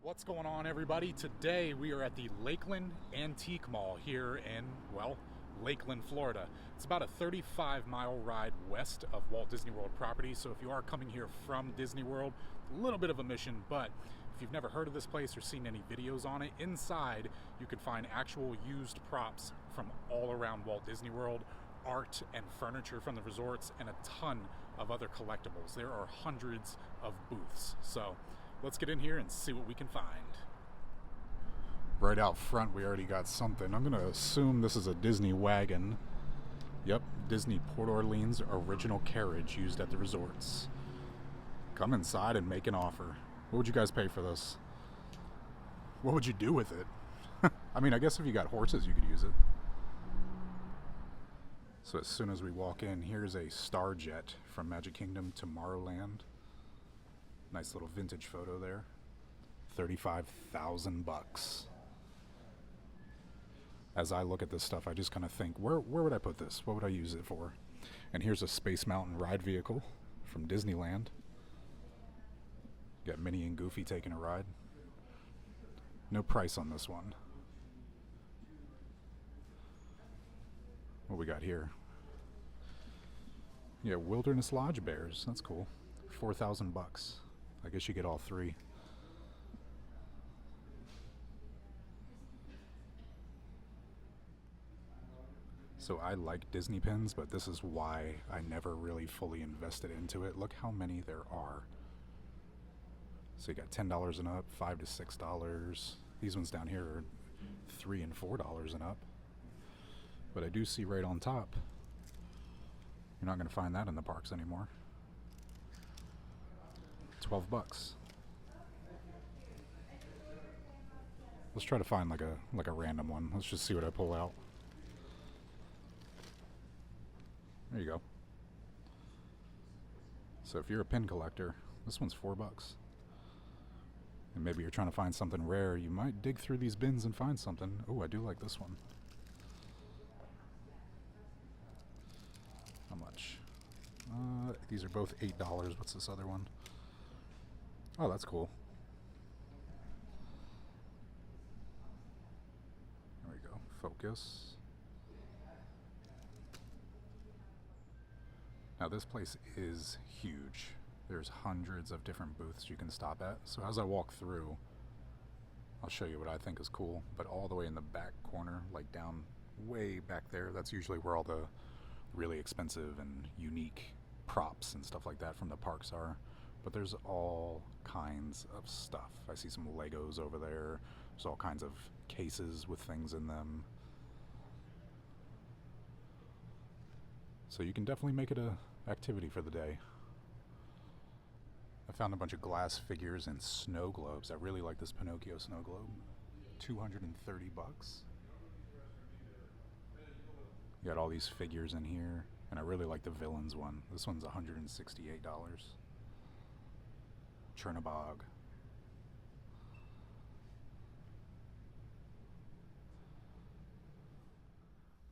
What's going on, everybody? Today we are at the Lakeland Antique Mall here in, well, Lakeland, Florida. It's about a 35-mile ride west of Walt Disney World property, so if you are coming here from Disney World, a little bit of a mission, but if you've never heard of this place or seen any videos on it, inside you can find actual used props from all around Walt Disney World, art and furniture from the resorts, and a ton of other collectibles. There are hundreds of booths, so let's get in here and see what we can find. Right out front, we already got something. I'm going to assume this is a Disney wagon. Yep, Disney Port Orleans original carriage used at the resorts. Come inside and make an offer. What would you guys pay for this? What would you do with it? I mean, I guess if you got horses, you could use it. So as soon as we walk in, here's a Star Jet from Magic Kingdom Tomorrowland. Nice little vintage photo there. 35,000 bucks. As I look at this stuff, I just kind of think, where would I put this? What would I use it for? And here's a Space Mountain ride vehicle from Disneyland. Got Minnie and Goofy taking a ride. No price on this one. What we got here? Yeah, Wilderness Lodge Bears. That's cool. 4,000 bucks. I guess you get all three. So I like Disney pins, but this is why I never really fully invested into it. Look how many there are. So you got $10 and up, $5 to $6. These ones down here are $3 and $4 and up. But I do see right on top, you're not going to find that in the parks anymore. 12 bucks. Let's try to find like a random one. Let's just see what I pull out. There you go. So if you're a pin collector, this one's 4 bucks. And maybe you're trying to find something rare, you might dig through these bins and find something. Oh, I do like this one. How much? These are both $8. What's this other one? Oh, that's cool. There we go. Focus. Now this place is huge. There's hundreds of different booths you can stop at. So as I walk through, I'll show you what I think is cool. But all the way in the back corner, like down way back there, that's usually where all the really expensive and unique props and stuff like that from the parks are. But there's all kinds of stuff. I see some Legos over there. There's all kinds of cases with things in them. So you can definitely make it a activity for the day. I found a bunch of glass figures and snow globes. I really like this Pinocchio snow globe. 230 bucks. You got all these figures in here. And I really like the villains one. This one's $168. Chernobog.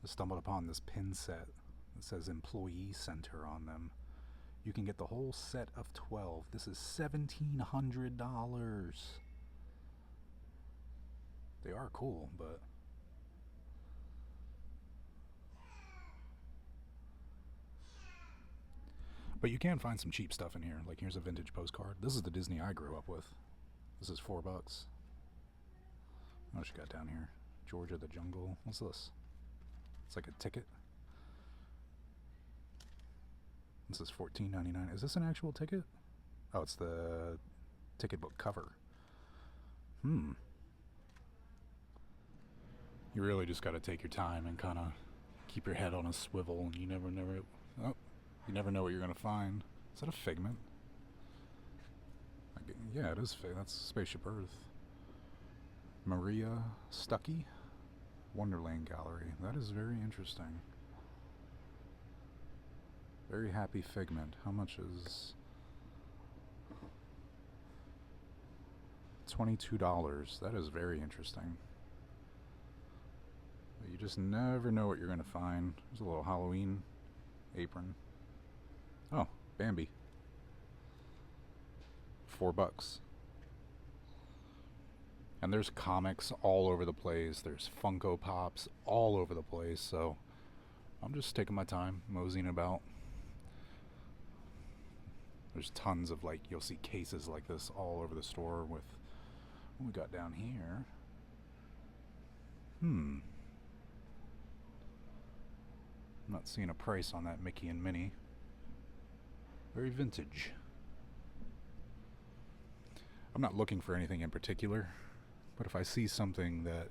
I stumbled upon this pin set that says Employee Center on them. You can get the whole set of 12. This is $1,700. They are cool, but you can find some cheap stuff in here. Like here's a vintage postcard. This is the Disney I grew up with. This is 4 bucks. What you got down here? Georgia the Jungle. What's this? It's like a ticket. This is $14.99. Is this an actual ticket? Oh, it's the ticket book cover. You really just got to take your time and kind of keep your head on a swivel, and you never know what you're going to find. Is that a Figment? Yeah, it is. That's Spaceship Earth. Maria Stuckey? Wonderland Gallery. That is very interesting. Very happy Figment. How much is... $22. That is very interesting. But you just never know what you're going to find. There's a little Halloween apron. Oh, Bambi. $4. And there's comics all over the place. There's Funko Pops all over the place. So I'm just taking my time, moseying about. There's tons of, like, you'll see cases like this all over the store with what we got down here. I'm not seeing a price on that Mickey and Minnie. Very vintage. I'm not looking for anything in particular, but if I see something that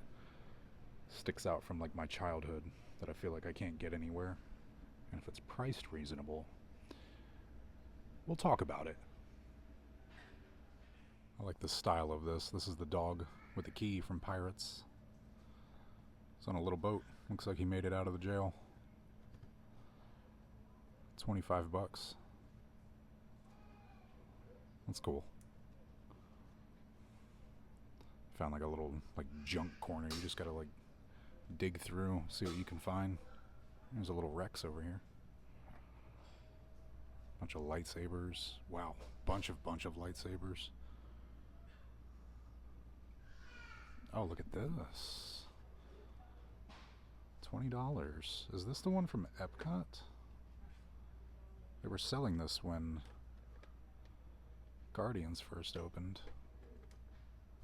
sticks out from, like, my childhood that I feel like I can't get anywhere, and if it's priced reasonable, we'll talk about it. I like the style of this. This is the dog with the key from Pirates. It's on a little boat. Looks like he made it out of the jail. 25 bucks. That's cool. Found like a little like junk corner. You just gotta like dig through, see what you can find. There's a little Rex over here. Bunch of lightsabers. Wow, bunch of lightsabers. Oh, look at this. $20. Is this the one from Epcot? They were selling this when Guardians first opened.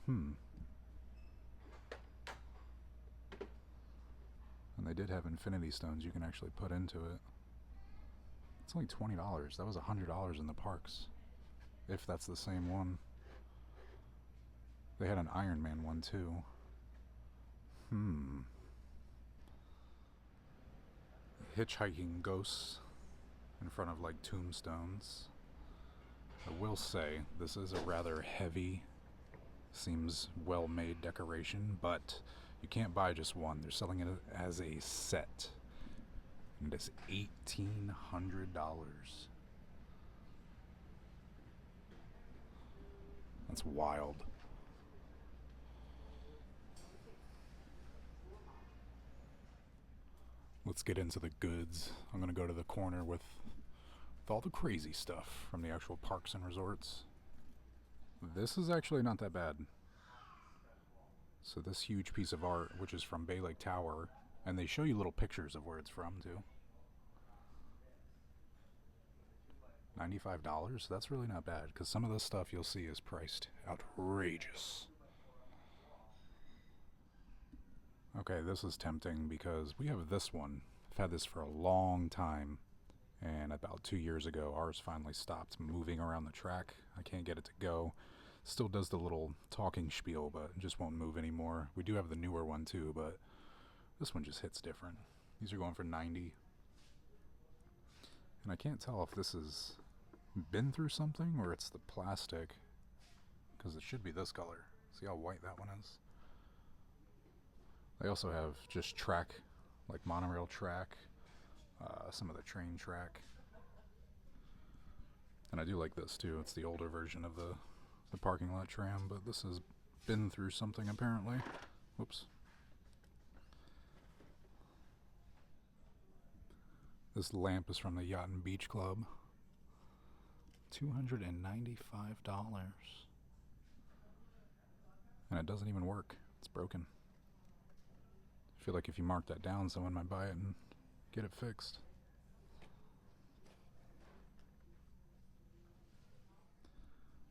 And they did have Infinity Stones you can actually put into it. It's only $20. That was $100 in the parks. If that's the same one. They had an Iron Man one too. Hitchhiking ghosts in front of like tombstones. I will say this is a rather heavy, seems well made decoration, but you can't buy just one. They're selling it as a set. And it's $1,800. That's wild. Let's get into the goods. I'm gonna go to the corner with all the crazy stuff from the actual parks and resorts. This is actually not that bad. So this huge piece of art, which is from Bay Lake Tower, and they show you little pictures of where it's from too. $95? That's really not bad, because some of this stuff you'll see is priced outrageous. Okay, this is tempting because we have this one. I've had this for a long time, and about 2 years ago ours finally stopped moving around the track. I can't get it to go. Still does the little talking spiel, but it just won't move anymore. We do have the newer one too, but this one just hits different. These are going for $90. And I can't tell if this has been through something or it's the plastic, because it should be this color. See how white that one is? They also have just track, like monorail track, some of the train track. And I do like this too. It's the older version of the parking lot tram, but this has been through something apparently. Whoops. This lamp is from the Yacht and Beach Club. $295. And it doesn't even work. It's broken. I feel like if you mark that down, someone might buy it and get it fixed.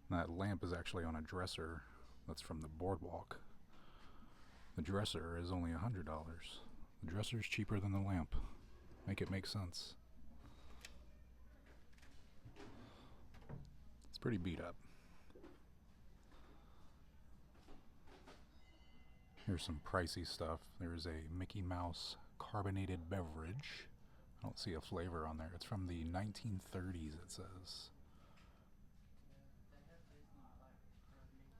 And that lamp is actually on a dresser that's from the boardwalk. The dresser is only $100. The dresser is cheaper than the lamp. Make it make sense. It's pretty beat up. Here's some pricey stuff. There's a Mickey Mouse Carbonated Beverage. I don't see a flavor on there. It's from the 1930s, it says.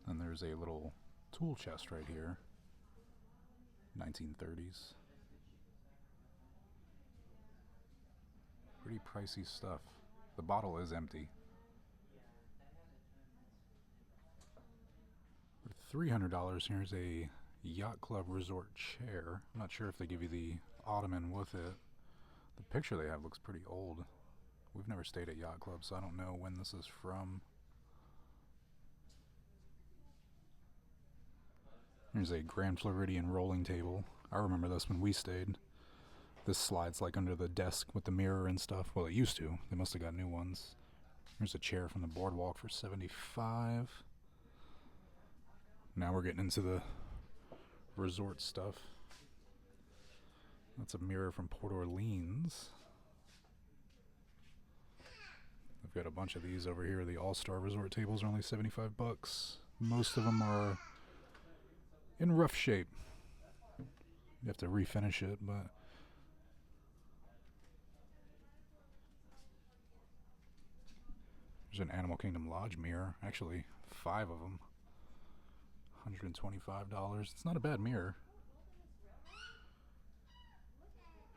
And there's a little tool chest right here. 1930s. Pretty pricey stuff. The bottle is empty. For $300, here's a Yacht Club Resort chair. I'm not sure if they give you the ottoman with it. The picture they have looks pretty old. We've never stayed at Yacht Club, so I don't know when this is from. There's a Grand Floridian rolling table. I remember this when we stayed. This slides like under the desk with the mirror and stuff. Well, it used to. They must have got new ones. There's a chair from the boardwalk for $75. Now we're getting into the resort stuff. That's a mirror from Port Orleans. I've got a bunch of these over here. The All-Star Resort tables are only $75. Most of them are in rough shape. You have to refinish it, but there's an Animal Kingdom Lodge mirror. Actually, 5 of them. $125. It's not a bad mirror.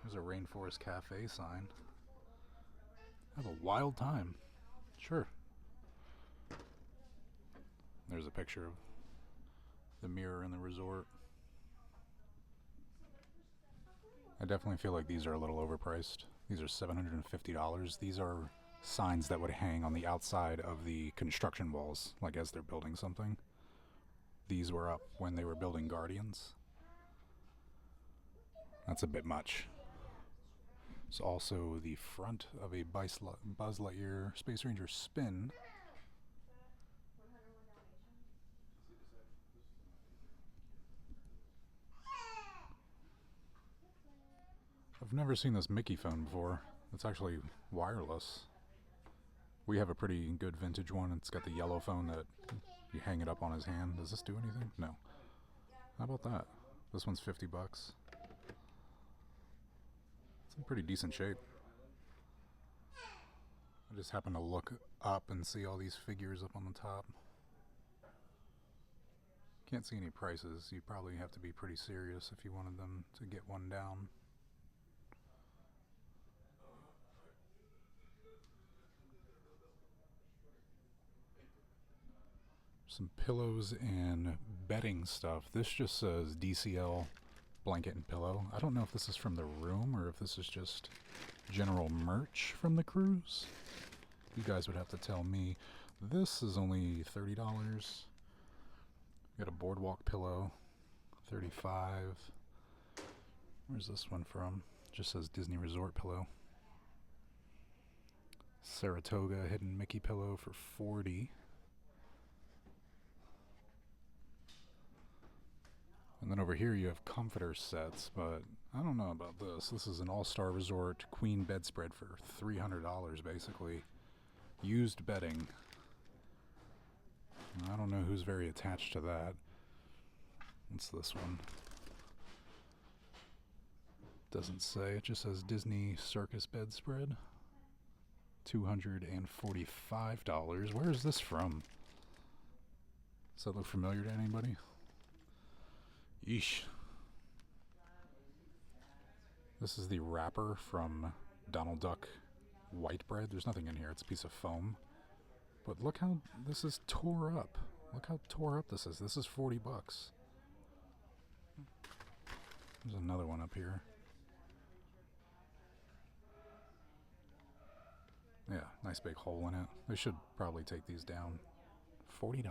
There's a Rainforest Cafe sign. Have a wild time. Sure. There's a picture of the mirror in the resort. I definitely feel like these are a little overpriced. These are $750. These are signs that would hang on the outside of the construction walls, like as they're building something. These were up when they were building Guardians. That's a bit much. It's also the front of a Buzz Lightyear Space Ranger spin. I've never seen this Mickey phone before. It's actually wireless. We have a pretty good vintage one. It's got the yellow phone that you hang it up on his hand. Does this do anything? No. How about that? This one's $50. It's in pretty decent shape. I just happened to look up and see all these figures up on the top. Can't see any prices. You probably have to be pretty serious if you wanted them to get one down. Some pillows and bedding stuff. This just says DCL blanket and pillow. I don't know if this is from the room or if this is just general merch from the cruise. You guys would have to tell me. This is only $30. Got a boardwalk pillow, $35. Where's this one from? Just says Disney Resort pillow. Saratoga hidden Mickey pillow for $40. And then over here you have comforter sets, but I don't know about this. This is an All-Star Resort queen bedspread for $300 basically. Used bedding. I don't know who's very attached to that. What's this one? Doesn't say. It just says Disney Circus bedspread. $245. Where is this from? Does that look familiar to anybody? Yeesh. This is the wrapper from Donald Duck white bread. There's nothing in here. It's a piece of foam. But look how this is tore up. Look how tore up this is. This is $40. There's another one up here. Yeah, nice big hole in it. They should probably take these down. $40?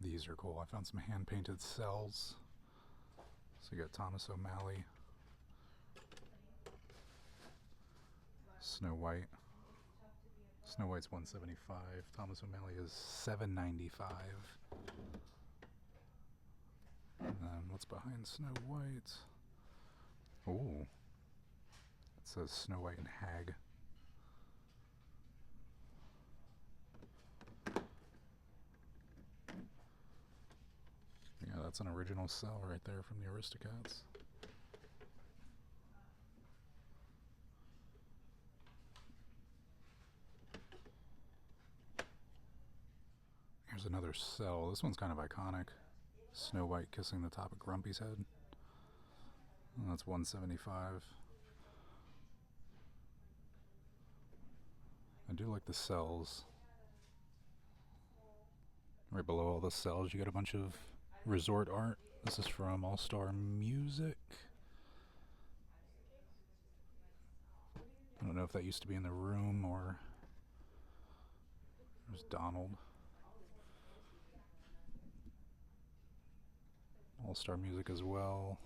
These are cool. I found some hand-painted cells. So you got Thomas O'Malley. Snow White. Snow White's $175. Thomas O'Malley is $795. And then what's behind Snow White? Oh. It says Snow White and Hag. Yeah, that's an original cell right there from the Aristocats. Here's another cell. This one's kind of iconic. Snow White kissing the top of Grumpy's head. And that's $175. I do like the cells. Right below all the cells, you got a bunch of resort art. This is from All Star Music. I don't know if that used to be in the room or there's Donald. all-star music as well.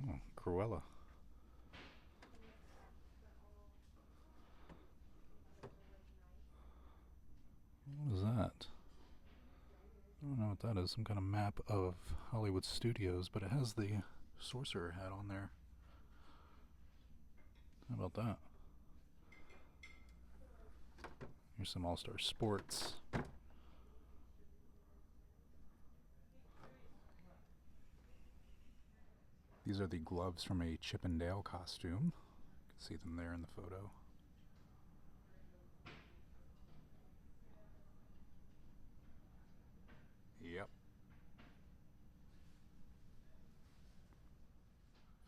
Oh, Cruella. What is that? I don't know what that is. Some kind of map of Hollywood studios, but it has the sorcerer hat on there. How about that? Here's some All-Star Sports. These are the gloves from a Chip and Dale costume. You can see them there in the photo. Yep.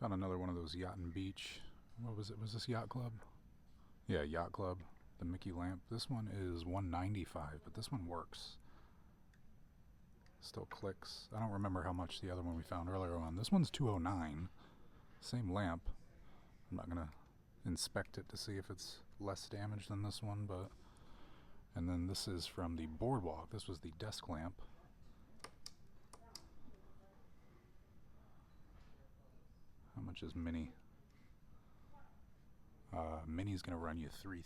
Found another one of those Yacht and Beach. What was it? Was this Yacht Club? Yeah, Yacht Club. The Mickey lamp. This one is $195, but this one works. Still clicks. I don't remember how much the other one we found earlier on. This one's $209. Same lamp. I'm not gonna inspect it to see if it's less damaged than this one, but... And then this is from the Boardwalk. This was the desk lamp. How much is Mini? Mini's gonna run you $330.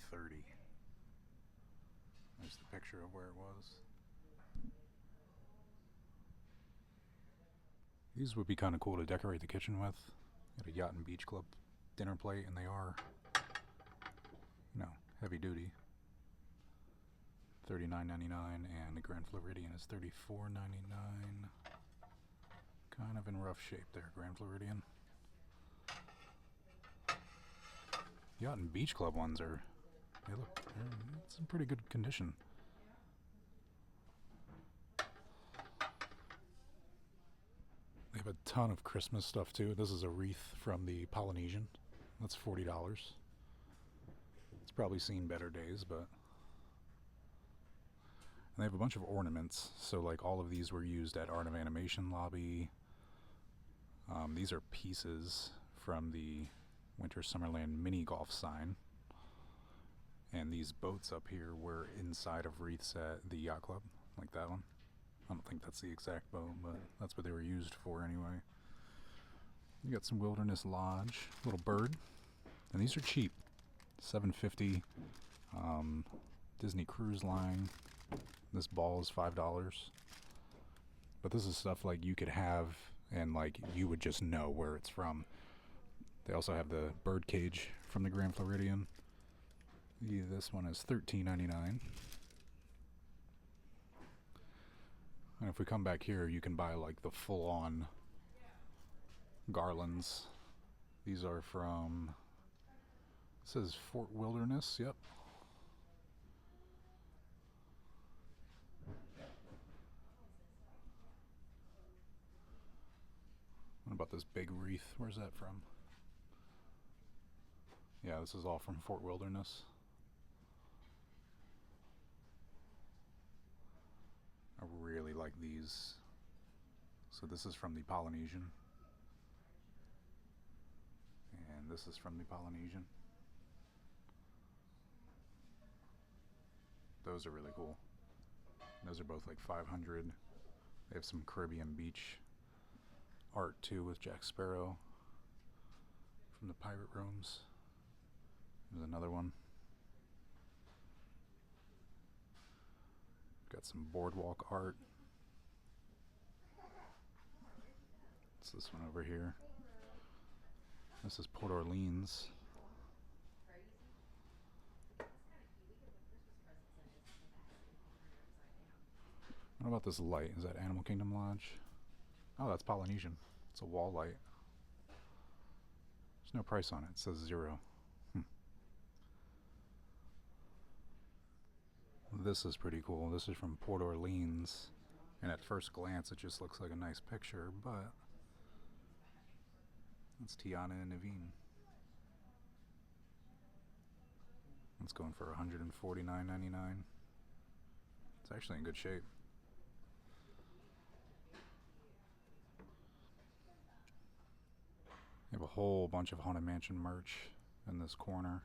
There's the picture of where it was. These would be kind of cool to decorate the kitchen with. Got a Yacht and Beach Club dinner plate, and they are, you know, heavy duty. $39.99, and the Grand Floridian is $34.99. Kind of in rough shape there, Grand Floridian. Yacht and Beach Club ones are, they look, it's in pretty good condition. They have a ton of Christmas stuff too. This is a wreath from the Polynesian. That's $40. It's probably seen better days, but... And they have a bunch of ornaments. So like all of these were used at Art of Animation Lobby. These are pieces from the Winter Summerland mini golf sign. And these boats up here were inside of wreaths at the Yacht Club, like that one. I don't think that's the exact boat, but that's what they were used for anyway. You got some Wilderness Lodge, little bird, and these are cheap, $7.50. Disney Cruise Line. This ball is $5. But this is stuff like you could have, and like you would just know where it's from. They also have the bird cage from the Grand Floridian. This one is $13.99. And if we come back here, you can buy like the full-on garlands. These are from, it says Fort Wilderness, yep. What about this big wreath? Where's that from? Yeah, this is all from Fort Wilderness. I really like these. So this is from the Polynesian. And this is from the Polynesian. Those are really cool. Those are both like $500. They have some Caribbean beach art too with Jack Sparrow from the Pirate Rooms. There's another one. Got some boardwalk art. What's this one over here? This is Port Orleans. What about this light? Is that Animal Kingdom Lodge? Oh, that's Polynesian. It's a wall light. There's no price on it. It says 0. This is pretty cool. This is from Port Orleans, and at first glance it just looks like a nice picture, but it's Tiana and Naveen. It's going for $149.99. It's actually in good shape. You have a whole bunch of Haunted Mansion merch in this corner.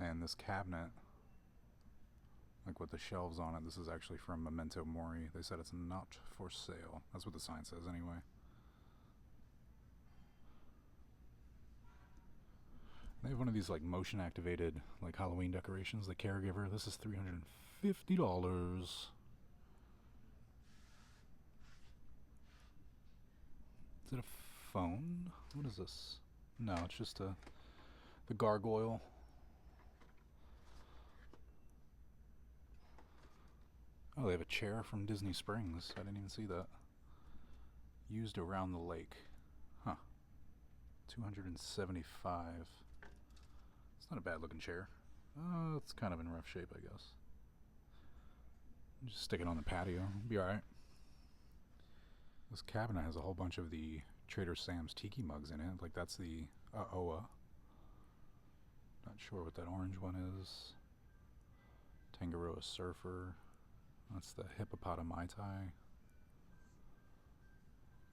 And this cabinet, like with the shelves on it, this is actually from Memento Mori. They said it's not for sale. That's what the sign says anyway. They have one of these like motion activated like Halloween decorations, the caregiver. This is $350. Is it a phone? What is this? No, it's just the gargoyle. Oh, they have a chair from Disney Springs. I didn't even see that. Used around the lake. Huh. $275. It's not a bad looking chair. It's kind of in rough shape, I guess. Just stick it on the patio. Be alright. This cabinet has a whole bunch of the Trader Sam's tiki mugs in it. Like that's the Oa. Not sure what that orange one is. Tangaroa Surfer. That's the Hippopotami Mai Tai.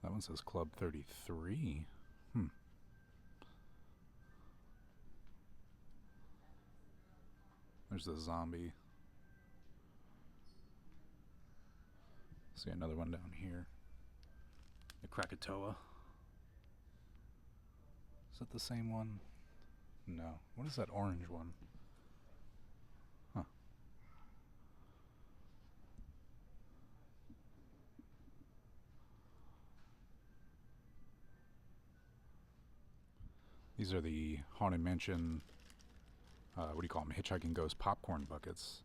That one says Club 33. There's the zombie. See another one down here. The Krakatoa. Is that the same one? No. What is that orange one? Huh. These are the Haunted Mansion, what do you call them? Hitchhiking Ghost popcorn buckets.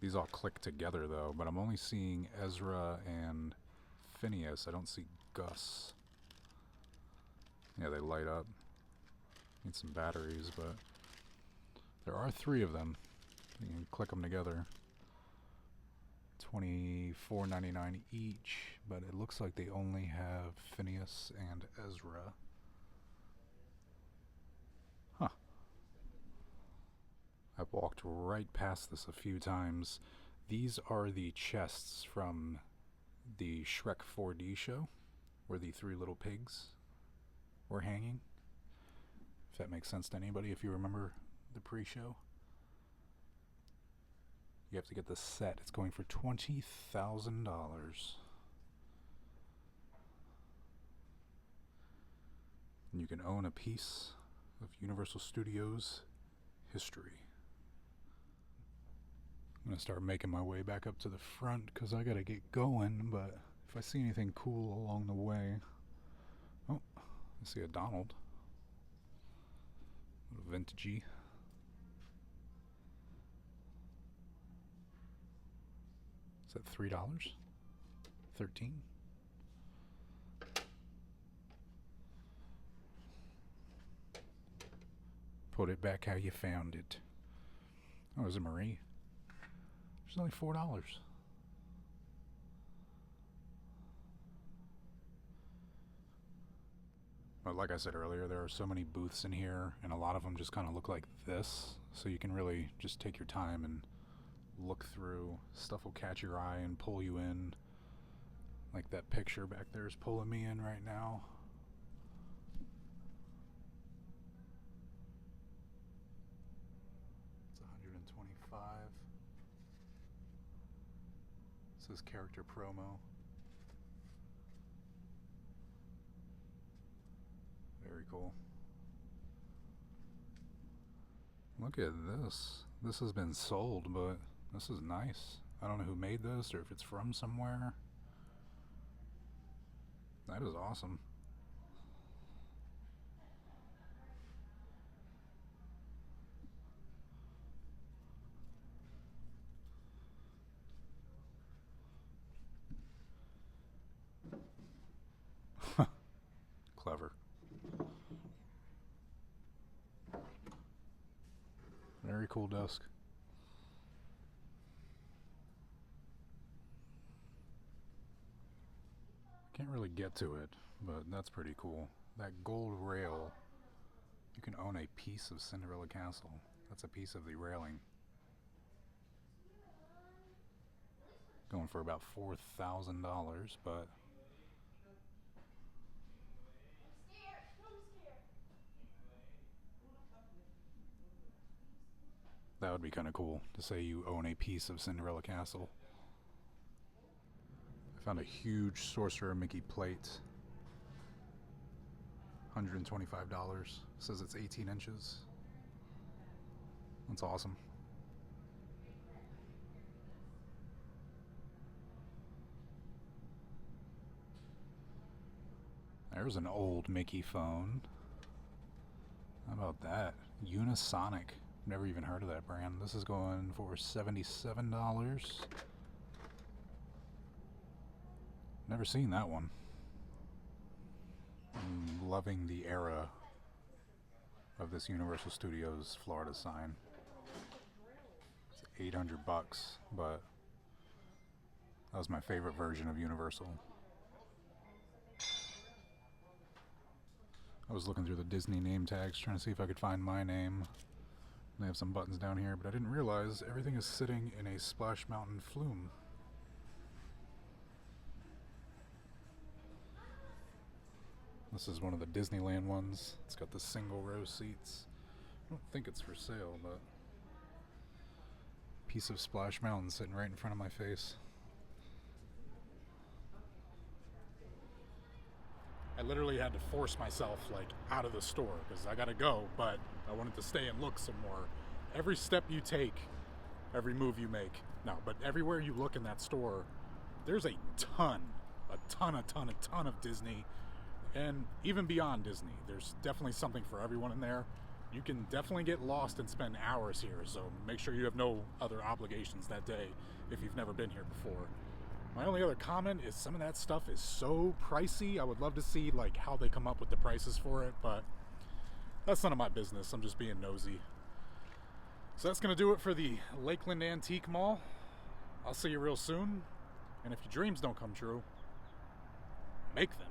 These all click together though, but I'm only seeing Ezra and Phineas. I don't see Gus. Yeah, they light up. Need some batteries, but there are 3 of them. You can click them together. $24.99 each, but it looks like they only have Phineas and Ezra. Huh. I've walked right past this a few times. These are the chests from the Shrek 4D show, where the 3 little pigs were hanging. If that makes sense to anybody, if you remember the pre-show. You have to get the set. It's going for $20,000. And you can own a piece of Universal Studios history. I'm going to start making my way back up to the front because I got to get going, but if I see anything cool along the way... Oh, I see a Donald. A little vintagey. Is that $3? $13? Put it back how you found it. Oh, is it Marie? It's only $4. But like I said earlier, there are so many booths in here, and a lot of them just kind of look like this, so you can really just take your time and look through. Stuff will catch your eye and pull you in. Like that picture back there is pulling me in right now. It's 125. It says character promo. Very cool. Look at this. This has been sold, but this is nice. I don't know who made this or if it's from somewhere. That is awesome. Clever. Very cool desk. Can't really get to it, but that's pretty cool. That gold rail, you can own a piece of Cinderella Castle. That's a piece of the railing. Going for about $4,000, but That would be kind of cool to say you own a piece of Cinderella Castle. I found a huge Sorcerer Mickey plate. $125. Says it's 18 inches. That's awesome. There's an old Mickey phone. How about that? Unisonic. Never even heard of that brand. This is going for $77. Never seen that one. I'm loving the era of this Universal Studios Florida sign. It's $800, but that was my favorite version of Universal. I was looking through the Disney name tags trying to see if I could find my name. They have some buttons down here, but I didn't realize everything is sitting in a Splash Mountain flume. This is one of the Disneyland ones. It's got the single row seats. I don't think it's for sale, but piece of Splash Mountain sitting right in front of my face. I literally had to force myself like out of the store because I gotta go, but I wanted to stay and look some more. Every step you take, every move you make, no, but everywhere you look in that store, there's a ton of Disney, and even beyond Disney. There's definitely something for everyone in there. You can definitely get lost and spend hours here, so make sure you have no other obligations that day if you've never been here before. My only other comment is some of that stuff is so pricey. I would love to see like how they come up with the prices for it, but that's none of my business. I'm just being nosy. So that's going to do it for the Lakeland Antique Mall. I'll see you real soon. And if your dreams don't come true, make them.